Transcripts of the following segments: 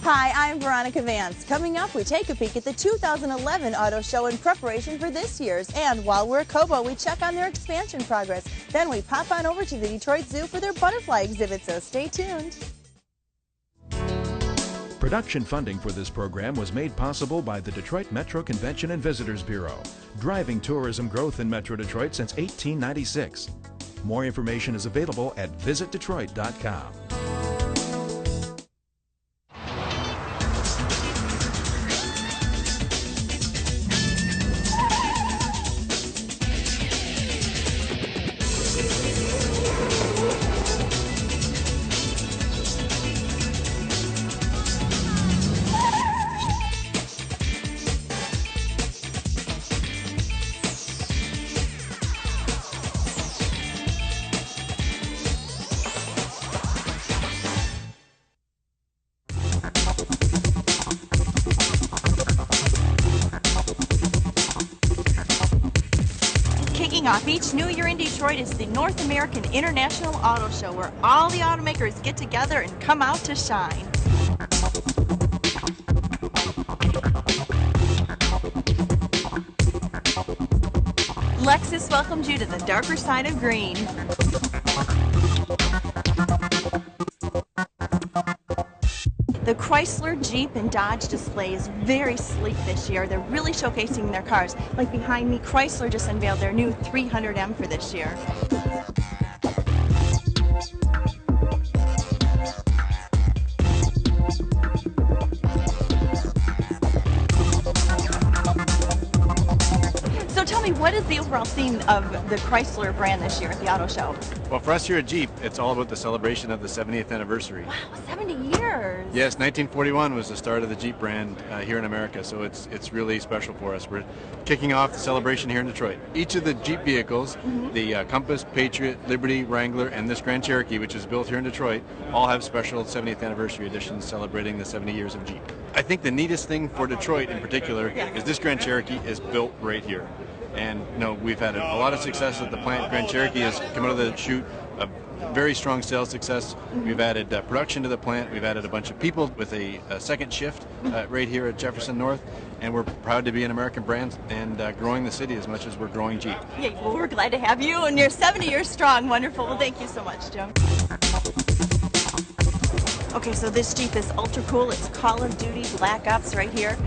Hi, I'm Veronica Vance. Coming up, we take a peek at the 2011 Auto Show in preparation for this year's. And while we're at Cobo, we check on their expansion progress. Then we pop on over to the Detroit Zoo for their butterfly exhibit, so stay tuned. Production funding for this program was made possible by the Detroit Metro Convention and Visitors Bureau, driving tourism growth in Metro Detroit since 1896. More information is available at visitdetroit.com. Kicking off each new year in Detroit is the North American International Auto Show, where all the automakers get together and come out to shine. Lexus welcomes you to the darker side of green. The Chrysler, Jeep, and Dodge display is very sleek this year. They're really showcasing their cars. Like behind me, Chrysler just unveiled their new 300M for this year. So tell me, what is the overall theme of the Chrysler brand this year at the auto show? Well, for us here at Jeep, it's all about the celebration of the 70th anniversary. Wow, 70 years! Yes, 1941 was the start of the Jeep brand here in America, so it's really special for us. We're kicking off the celebration here in Detroit. Each of the Jeep vehicles, the Compass, Patriot, Liberty, Wrangler, and this Grand Cherokee, which is built here in Detroit, all have special 70th anniversary editions celebrating the 70 years of Jeep. I think the neatest thing for Detroit in particular is this Grand Cherokee is built right here. And we've had a lot of success at the plant. Grand Cherokee has come out of the chute, a very strong sales success. We've added production to the plant. We've added a bunch of people with a second shift right here at Jefferson North. And we're proud to be an American brand and growing the city as much as we're growing Jeep. Yeah, well, we're glad to have you, and you're 70 years strong. Wonderful. Well, thank you so much, Jim. Okay, so this Jeep is ultra cool. It's Call of Duty Black Ops right here.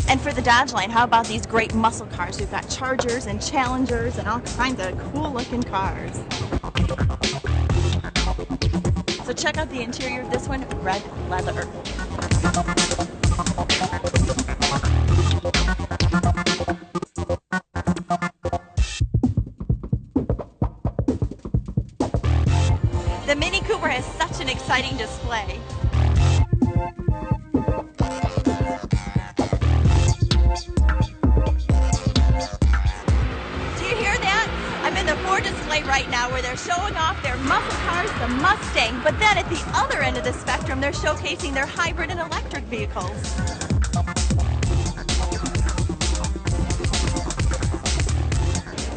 And for the Dodge line, how about these great muscle cars? We've got Chargers and Challengers and all kinds of cool looking cars. So check out the interior of this one, red leather. The Mini Cooper has such an exciting display. Display right now where they're showing off their muscle cars, the Mustang, but then at the other end of the spectrum they're showcasing their hybrid and electric vehicles.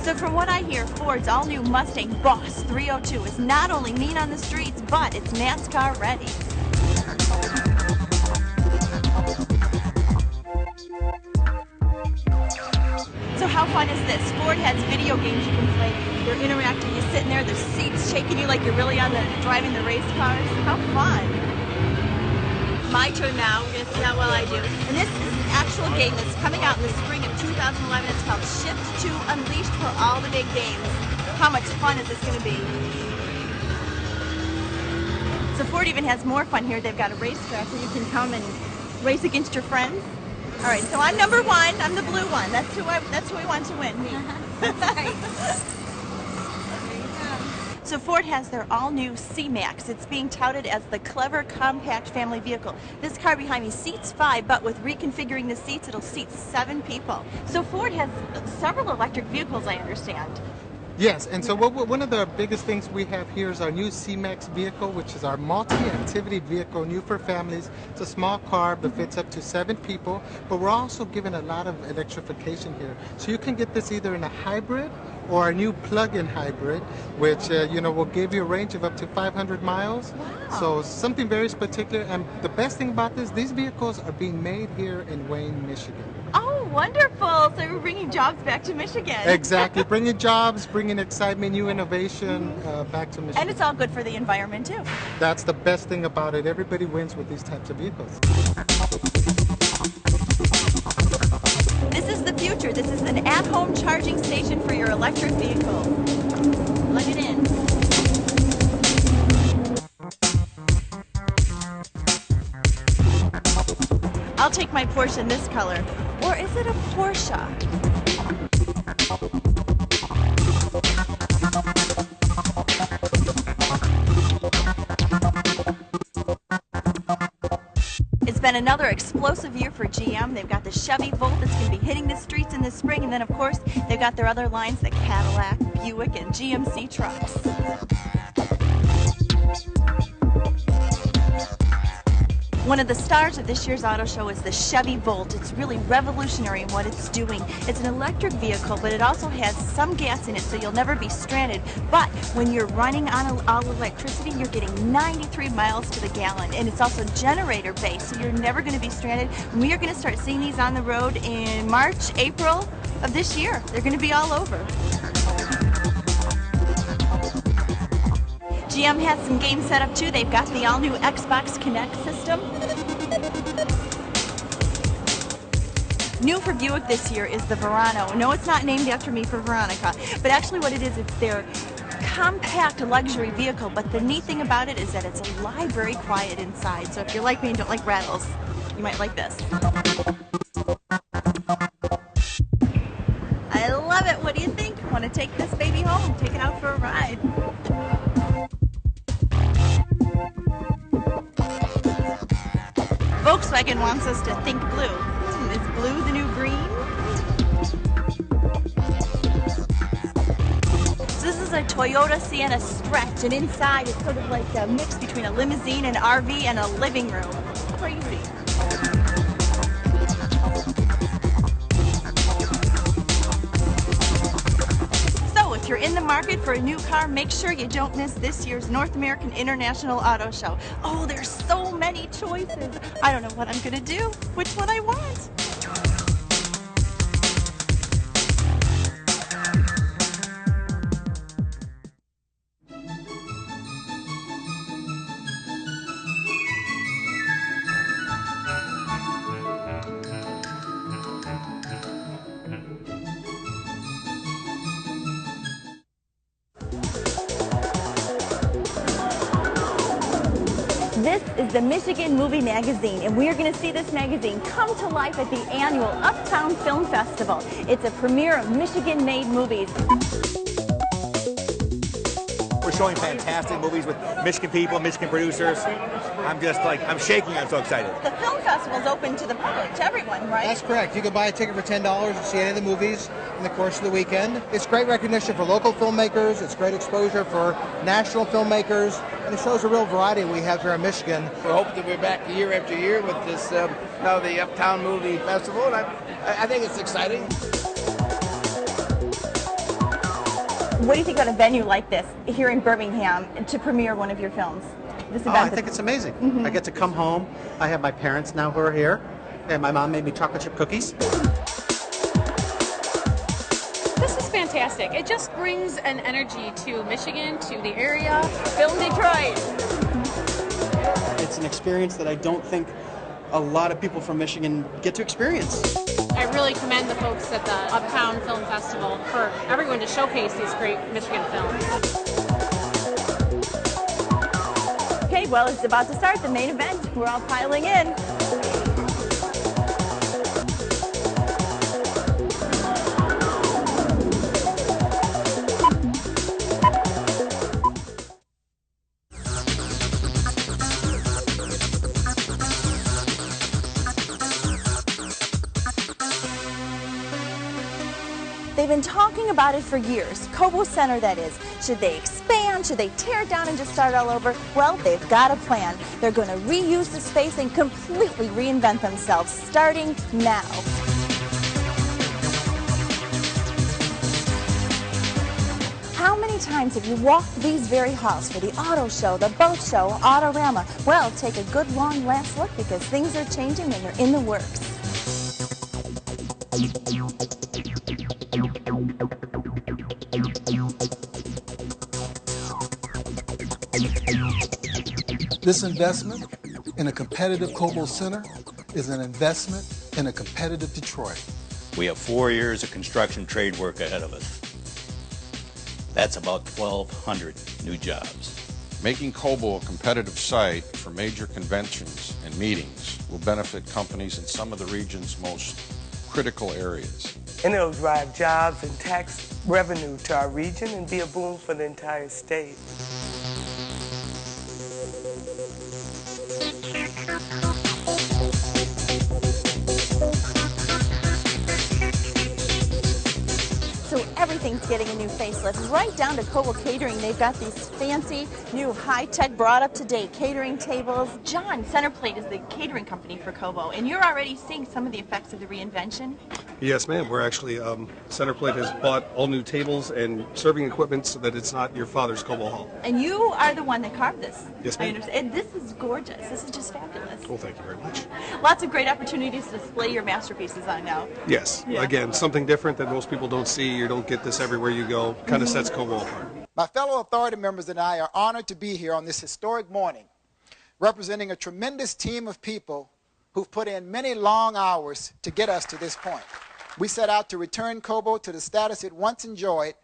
So from what I hear, Ford's all-new Mustang Boss 302 is not only mean on the streets, but it's NASCAR ready. So how fun is this? Ford has video games you can play. They're interactive. You're sitting there, there's seats shaking you like you're really driving the race cars. How fun. My turn now. We're going to see how well I do. And this is an actual game that's coming out in the spring of 2011. It's called Shift 2 Unleashed for all the big games. How much fun is this going to be? So Ford even has more fun here. They've got a racetrack where you can come and race against your friends. All right, so I'm number one. I'm the blue one. That's who we want to win. Me. That's right. So Ford has their all-new C-Max. It's being touted as the clever, compact family vehicle. This car behind me seats 5, but with reconfiguring the seats, it'll seat 7 people. So Ford has several electric vehicles, I understand. Yes, and so one of the biggest things we have here is our new C-Max vehicle, which is our multi-activity vehicle, new for families. It's a small car that fits up to 7 people, but we're also giving a lot of electrification here. So you can get this either in a hybrid or our new plug-in hybrid, which will give you a range of up to 500 miles. Wow. So something very particular. And the best thing about this, these vehicles are being made here in Wayne, Michigan. Oh, wonderful! So we're bringing jobs back to Michigan. Exactly, bringing jobs, bringing excitement, new innovation back to Michigan. And it's all good for the environment too. That's the best thing about it. Everybody wins with these types of vehicles. This is the future. This is an at-home charging station for your electric vehicle. Plug it in. I'll take my Porsche in this color. Or is it a Porsche? It's been another explosive year for GM. They've got the Chevy Volt that's going to be hitting the streets in the spring, and then of course they've got their other lines, the Cadillac, Buick, and GMC trucks. One of the stars of this year's auto show is the Chevy Volt. It's really revolutionary in what it's doing. It's an electric vehicle, but it also has some gas in it, so you'll never be stranded. But when you're running on all electricity, you're getting 93 miles to the gallon. And it's also generator-based, so you're never going to be stranded. And we are going to start seeing these on the road in March, April of this year. They're going to be all over. GM has some games set up too. They've got the all-new Xbox Connect system. New for Buick this year is the Verano. No, it's not named after me for Veronica, but actually what it is, it's their compact luxury vehicle, but the neat thing about it is that it's alive, very quiet inside. So if you're like me and don't like rattles, you might like this. I love it. What do you think? Want to take this baby home? Take it out for a ride. Volkswagen wants us to think blue. Is blue the new green? So this is a Toyota Sienna Stretch, and inside it's sort of like a mix between a limousine, an RV, and a living room. Crazy. So if you're in the market for a new car, make sure you don't miss this year's North American International Auto Show. Oh, there's so many choices. I don't know what I'm gonna do, which one I want. This is the Michigan Movie Magazine, and we are going to see this magazine come to life at the annual Uptown Film Festival. It's a premiere of Michigan-made movies. We're showing fantastic movies with Michigan people, Michigan producers. I'm shaking, I'm so excited. The film festival is open to the public, to everyone, right? That's correct. You can buy a ticket for $10 and see any of the movies in the course of the weekend. It's great recognition for local filmmakers. It's great exposure for national filmmakers. And it shows a real variety we have here in Michigan. We're hoping to be back year after year with this, the Uptown Movie Festival, and I think it's exciting. What do you think about a venue like this here in Birmingham to premiere one of your films? This event I think it's amazing. I get to come home. I have my parents now who are here, and my mom made me chocolate chip cookies. This is fantastic. It just brings an energy to Michigan, to the area. Film Detroit. It's an experience that I don't think a lot of people from Michigan get to experience. I really commend the folks at the Uptown Film Festival for everyone to showcase these great Michigan films. Okay, well, it's about to start, the main event. We're all piling in. They've been talking about it for years. Cobo Center, that is. Should they expand? Should they tear it down and just start all over? Well, they've got a plan. They're going to reuse the space and completely reinvent themselves, starting now. how many times have you walked these very halls for the auto show, the boat show, Autorama? Well, take a good long last look because things are changing and they're in the works. This investment in a competitive Cobo Center is an investment in a competitive Detroit. We have 4 years of construction trade work ahead of us. That's about 1,200 new jobs. Making Cobo a competitive site for major conventions and meetings will benefit companies in some of the region's most critical areas. And it'll drive jobs and tax revenue to our region and be a boom for the entire state. So everything's getting a new facelift. Right down to Cobo Catering, they've got these fancy, new, high-tech, brought up-to-date catering tables. John, Centerplate is the catering company for Cobo, and you're already seeing some of the effects of the reinvention. Yes, ma'am. We're actually, Centerplate has bought all new tables and serving equipment so that it's not your father's Cobo Hall. And you are the one that carved this. Yes, I ma'am. understand. And this is gorgeous. This is just fabulous. Well, thank you very much. Lots of great opportunities to display your masterpieces on now. Yes. Yeah. Again, something different that most people don't see. You don't get this everywhere you go. Kind of sets Cobo apart. My fellow authority members and I are honored to be here on this historic morning, representing a tremendous team of people who've put in many long hours to get us to this point. We set out to return Cobo to the status it once enjoyed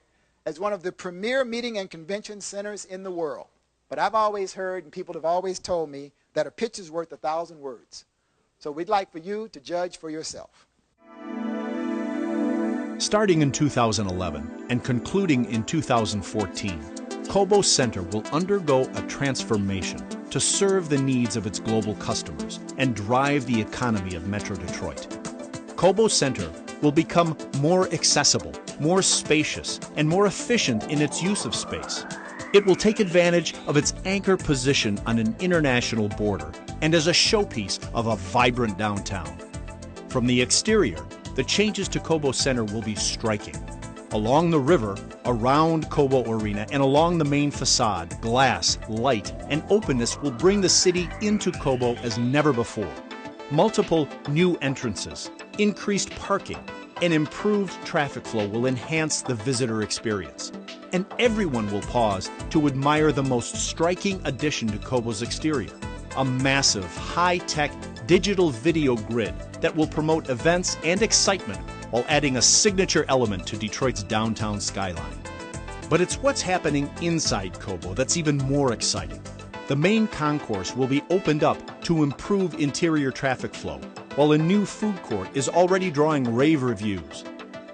as one of the premier meeting and convention centers in the world. But I've always heard, and people have always told me, that a picture's worth 1,000 words. So we'd like for you to judge for yourself. Starting in 2011 and concluding in 2014, Cobo Center will undergo a transformation to serve the needs of its global customers and drive the economy of Metro Detroit. Cobo Center will become more accessible, more spacious, and more efficient in its use of space. It will take advantage of its anchor position on an international border and as a showpiece of a vibrant downtown. From the exterior, the changes to Cobo Center will be striking. Along the river, around Cobo Arena, and along the main facade, glass, light, and openness will bring the city into Cobo as never before. Multiple new entrances, increased parking, and improved traffic flow will enhance the visitor experience. And everyone will pause to admire the most striking addition to Cobo's exterior, a massive, high-tech digital video grid that will promote events and excitement while adding a signature element to Detroit's downtown skyline. But it's what's happening inside Cobo that's even more exciting. The main concourse will be opened up to improve interior traffic flow, while a new food court is already drawing rave reviews.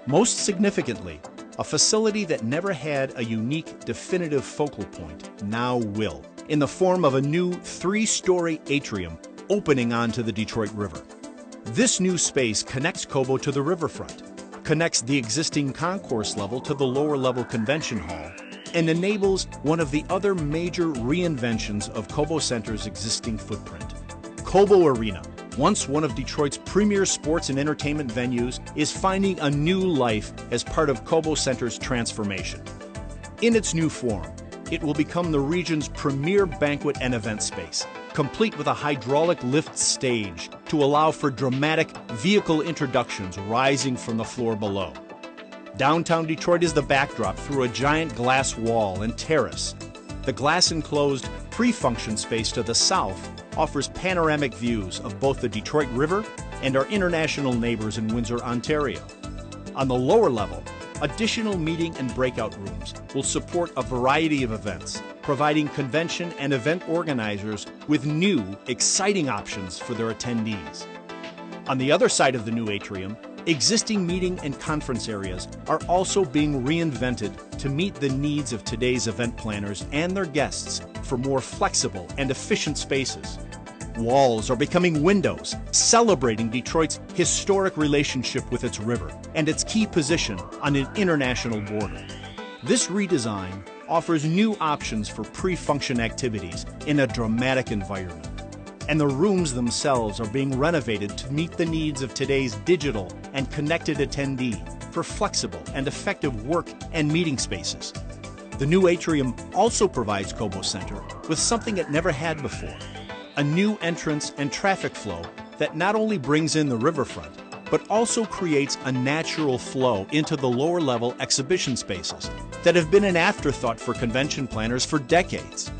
Most significantly, a facility that never had a unique, definitive focal point now will, in the form of a new 3-story atrium opening onto the Detroit River. This new space connects Cobo to the riverfront, connects the existing concourse level to the lower level convention hall, and enables one of the other major reinventions of Cobo Center's existing footprint. Cobo Arena, once one of Detroit's premier sports and entertainment venues, is finding a new life as part of Cobo Center's transformation. In its new form, it will become the region's premier banquet and event space, complete with a hydraulic lift stage to allow for dramatic vehicle introductions rising from the floor below. Downtown Detroit is the backdrop through a giant glass wall and terrace. The glass-enclosed pre-function space to the south offers panoramic views of both the Detroit River and our international neighbors in Windsor, Ontario. On the lower level, additional meeting and breakout rooms will support a variety of events, providing convention and event organizers with new, exciting options for their attendees. On the other side of the new atrium, existing meeting and conference areas are also being reinvented to meet the needs of today's event planners and their guests for more flexible and efficient spaces. Walls are becoming windows, celebrating Detroit's historic relationship with its river and its key position on an international border. This redesign offers new options for pre-function activities in a dramatic environment. And the rooms themselves are being renovated to meet the needs of today's digital and connected attendee for flexible and effective work and meeting spaces. The new atrium also provides Cobo Center with something it never had before, a new entrance and traffic flow that not only brings in the riverfront, but also creates a natural flow into the lower level exhibition spaces that have been an afterthought for convention planners for decades.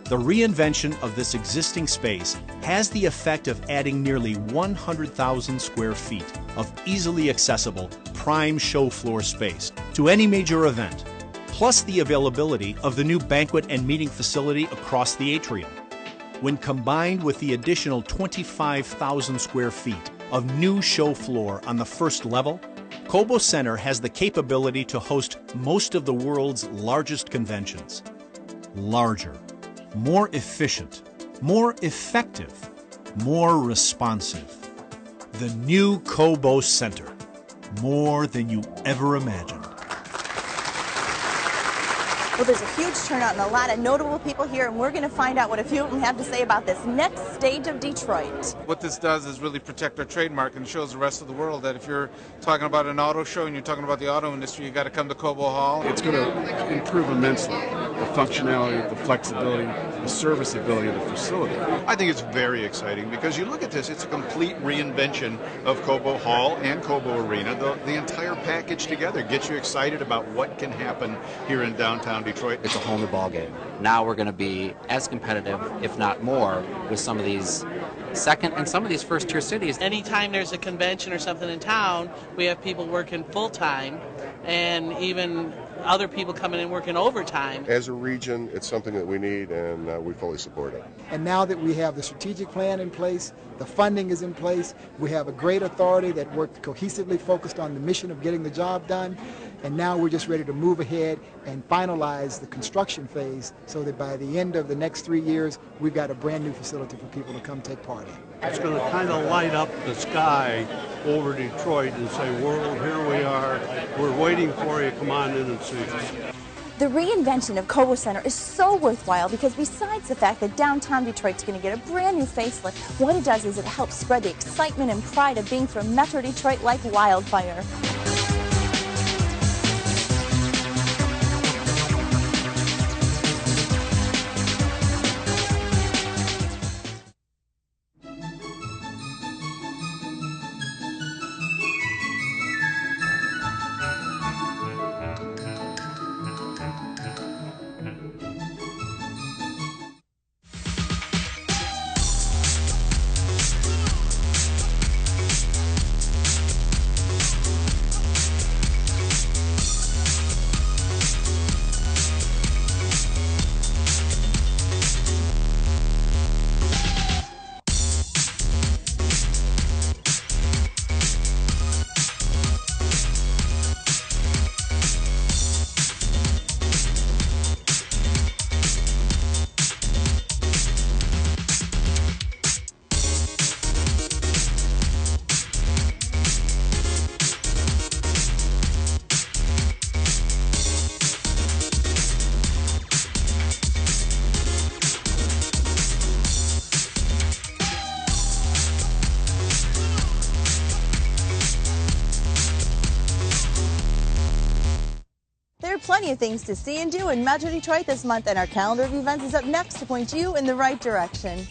The reinvention of this existing space has the effect of adding nearly 100,000 square feet of easily accessible prime show floor space to any major event, plus the availability of the new banquet and meeting facility across the atrium. When combined with the additional 25,000 square feet of new show floor on the first level, Cobo Center has the capability to host most of the world's largest conventions. Larger, more efficient, more effective, more responsive. The new Cobo Center, more than you ever imagined. Well, there's a huge turnout and a lot of notable people here, and we're going to find out what a few of them have to say about this next stage of Detroit. What this does is really protect our trademark and shows the rest of the world that if you're talking about an auto show and you're talking about the auto industry, you got to come to Cobo Hall. It's going to improve immensely the functionality, the flexibility, the serviceability of the facility. I think it's very exciting because you look at this, it's a complete reinvention of Cobo Hall and Cobo Arena. The entire package together gets you excited about what can happen here in downtown Detroit. It's a whole new ballgame. Now we're going to be as competitive, if not more, with some of these second and some of these first-tier cities. Anytime there's a convention or something in town, we have people working full-time and even other people coming in working overtime. As a region, it's something that we need, and we fully support it. And now that we have the strategic plan in place, the funding is in place, we have a great authority that works cohesively focused on the mission of getting the job done, and now we're just ready to move ahead and finalize the construction phase so that by the end of the next 3 years, we've got a brand new facility for people to come take part in. It's going to kind of light up the sky over Detroit and say, world, here we are, we're waiting for you, come on in and see us. The reinvention of Cobo Center is so worthwhile because besides the fact that downtown Detroit's going to get a brand new facelift, what it does is it helps spread the excitement and pride of being from Metro Detroit like wildfire. Plenty of things to see and do in Metro Detroit this month, and our calendar of events is up next to point you in the right direction.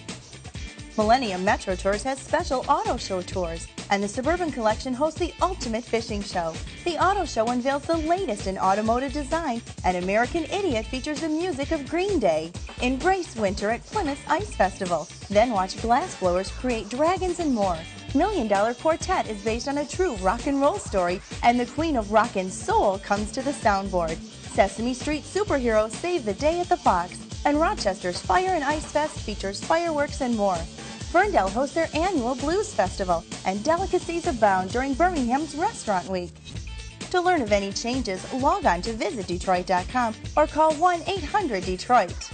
Millennium Metro Tours has special auto show tours, and the Suburban Collection hosts the ultimate fishing show. The auto show unveils the latest in automotive design, and American Idiot features the music of Green Day. Embrace winter at Plymouth Ice Festival. Then watch glassblowers create dragons and more. $1 Million Quartet is based on a true rock and roll story, and the queen of rock and soul comes to the soundboard. Sesame Street superheroes save the day at the Fox, and Rochester's Fire and Ice Fest features fireworks and more. Ferndale hosts their annual Blues Festival, and delicacies abound during Birmingham's Restaurant Week. To learn of any changes, log on to visitdetroit.com or call 1-800-DETROIT.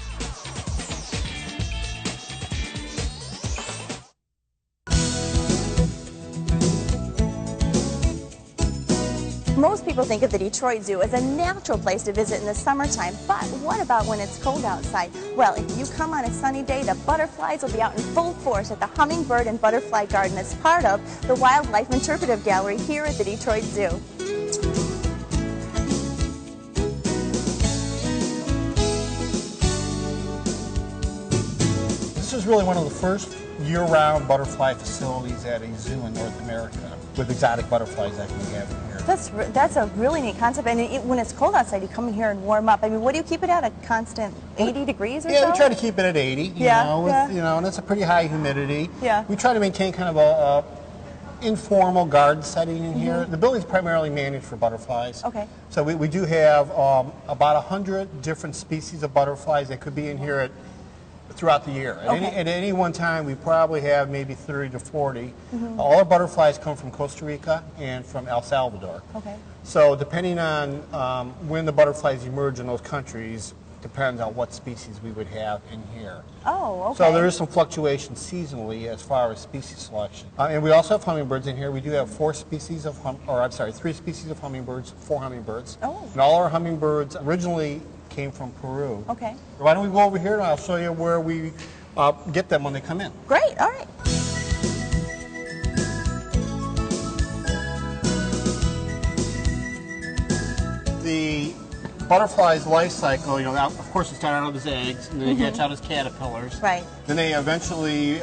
Most people think of the Detroit Zoo as a natural place to visit in the summertime, but what about when it's cold outside? Well, if you come on a sunny day, the butterflies will be out in full force at the Hummingbird and Butterfly Garden as part of the Wildlife Interpretive Gallery here at the Detroit Zoo. is really one of the first year-round butterfly facilities at a zoo in North America with exotic butterflies that we have in here. That's a really neat concept. And when it's cold outside, you come in here and warm up. I mean, what do you keep it at? A constant 80 degrees or so? Yeah, we try to keep it at 80. You know, and it's a pretty high humidity. Yeah. We try to maintain kind of a informal garden setting in here. The building's primarily managed for butterflies. Okay. So we do have about 100 different species of butterflies that could be in here throughout the year. At any one time, we probably have maybe 30 to 40. All our butterflies come from Costa Rica and from El Salvador. Okay. So depending on when the butterflies emerge in those countries, depends on what species we would have in here. Oh, okay. So there is some fluctuation seasonally as far as species selection. And we also have hummingbirds in here. We do have 3 species of hummingbirds, 4 hummingbirds. Oh. And all our hummingbirds originally came from Peru. Okay. Why don't we go over here and I'll show you where we get them when they come in. Great, all right. The butterfly's life cycle, of course, it started out as eggs, and then they hatch out as caterpillars. Right. Then they eventually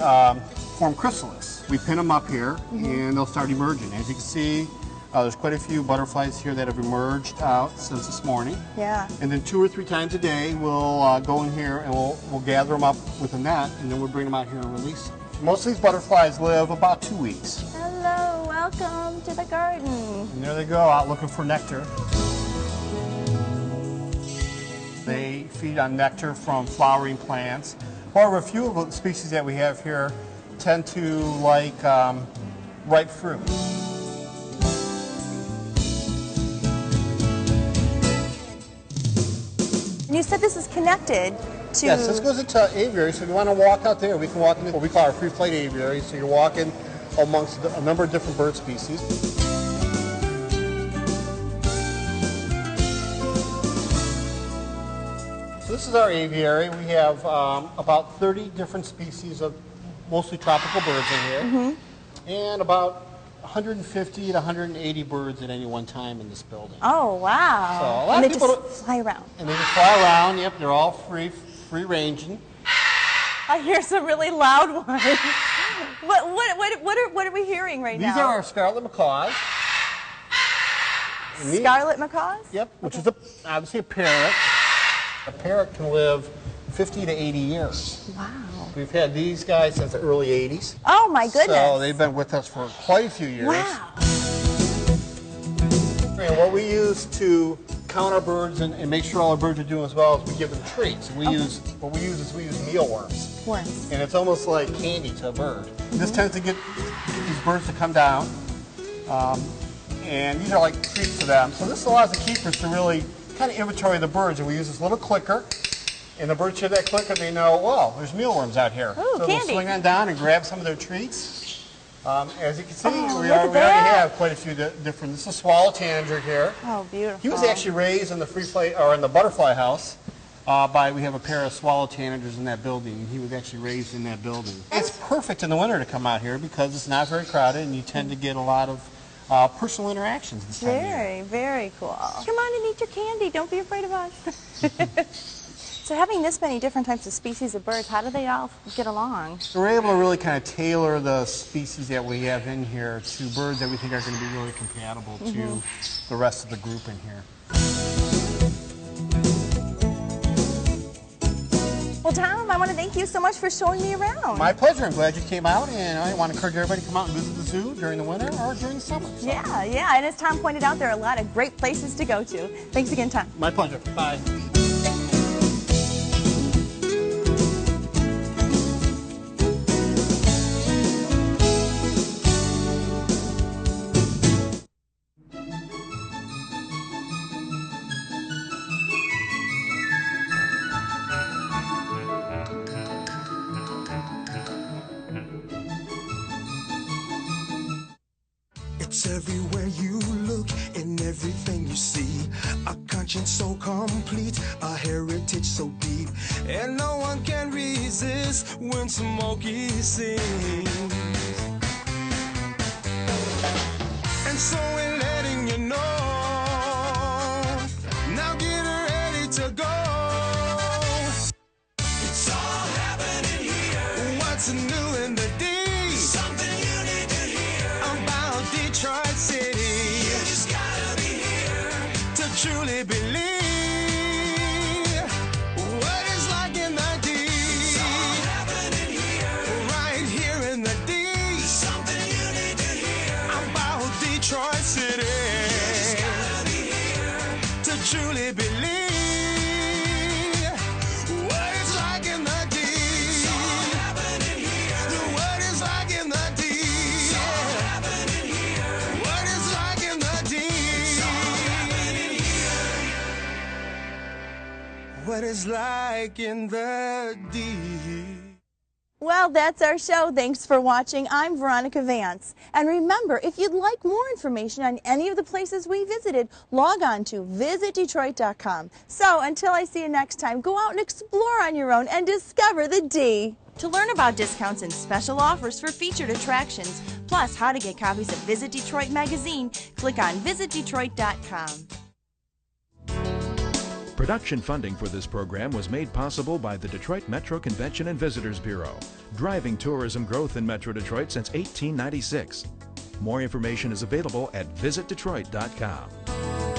form chrysalis. We pin them up here, and they'll start emerging. As you can see, there's quite a few butterflies here that have emerged out since this morning. Yeah. And then 2 or 3 times a day, we'll go in here and we'll gather them up with a net, and then we'll bring them out here and release them. Most of these butterflies live about 2 weeks. Hello, welcome to the garden. And there they go, out looking for nectar. They feed on nectar from flowering plants. However, a few of the species that we have here tend to like ripe fruit. And you said this is connected to... Yes, this goes into aviary, so if you want to walk out there, we can walk into what we call our free flight aviary, so you're walking amongst a number of different bird species. This is our aviary. We have about 30 different species of mostly tropical birds in here, and about 150 to 180 birds at any one time in this building. Oh, wow. So a lot and of they people just fly around. And they just fly around. Yep, they're all free ranging. I hear some really loud ones. What are we hearing right now? These are our scarlet macaws. Scarlet macaws? Yep, which is obviously a parrot. A parrot can live 50 to 80 years. Wow. We've had these guys since the early 80s. Oh my goodness. So they've been with us for quite a few years. Wow. And what we use to count our birds and make sure all our birds are doing as well is we give them treats. And we use mealworms. Worms. And it's almost like candy to a bird. This tends to get these birds to come down. And these are like treats to them. So this allows the keepers to really kind of inventory the birds, and we use this little clicker, and the birds hear that clicker, they know, well, there's mealworms out here. Ooh, so candy. They'll swing on down and grab some of their treats. As you can see, we look already at have quite a few different. This is a swallow tanager here. Oh, beautiful. He was actually raised in the free flight or in the butterfly house. We have a pair of swallow tanagers in that building, and he was actually raised in that building. It's perfect in the winter to come out here because it's not very crowded, and you tend to get a lot of personal interactions this time of year. Very, very cool. Come on and eat your candy. Don't be afraid of us. So having this many different types of species of birds, how do they all get along? So we're able to really kind of tailor the species that we have in here to birds that we think are going to be really compatible to the rest of the group in here. Well, Tom, I want to thank you so much for showing me around. My pleasure. I'm glad you came out, and I want to encourage everybody to come out and visit the zoo during the winter or during the summer. So. Yeah, and as Tom pointed out, there are a lot of great places to go to. Thanks again, Tom. My pleasure. Bye. It's everywhere you look, in everything you see. A conscience so complete, a heritage so deep, and no one can resist when Smokey sings. And so we're letting you know, now get ready to go. It's all happening here. truly believe what it's like in the D. It's all happening here. Right here in the D. Something you need to hear about Detroit City. You just gotta be here to truly believe what it's like in the D. It's all happening here. What it's like in the D. It's all happening here. What it's like in the D. It's all happening here. What it's like in the D. Well, that's our show. Thanks for watching. I'm Veronica Vance. And remember, if you'd like more information on any of the places we visited, log on to visitdetroit.com. So until I see you next time, go out and explore on your own and discover the D. To learn about discounts and special offers for featured attractions, plus how to get copies of Visit Detroit magazine, click on visitdetroit.com. Production funding for this program was made possible by the Detroit Metro Convention and Visitors Bureau, driving tourism growth in Metro Detroit since 1896. More information is available at visitdetroit.com.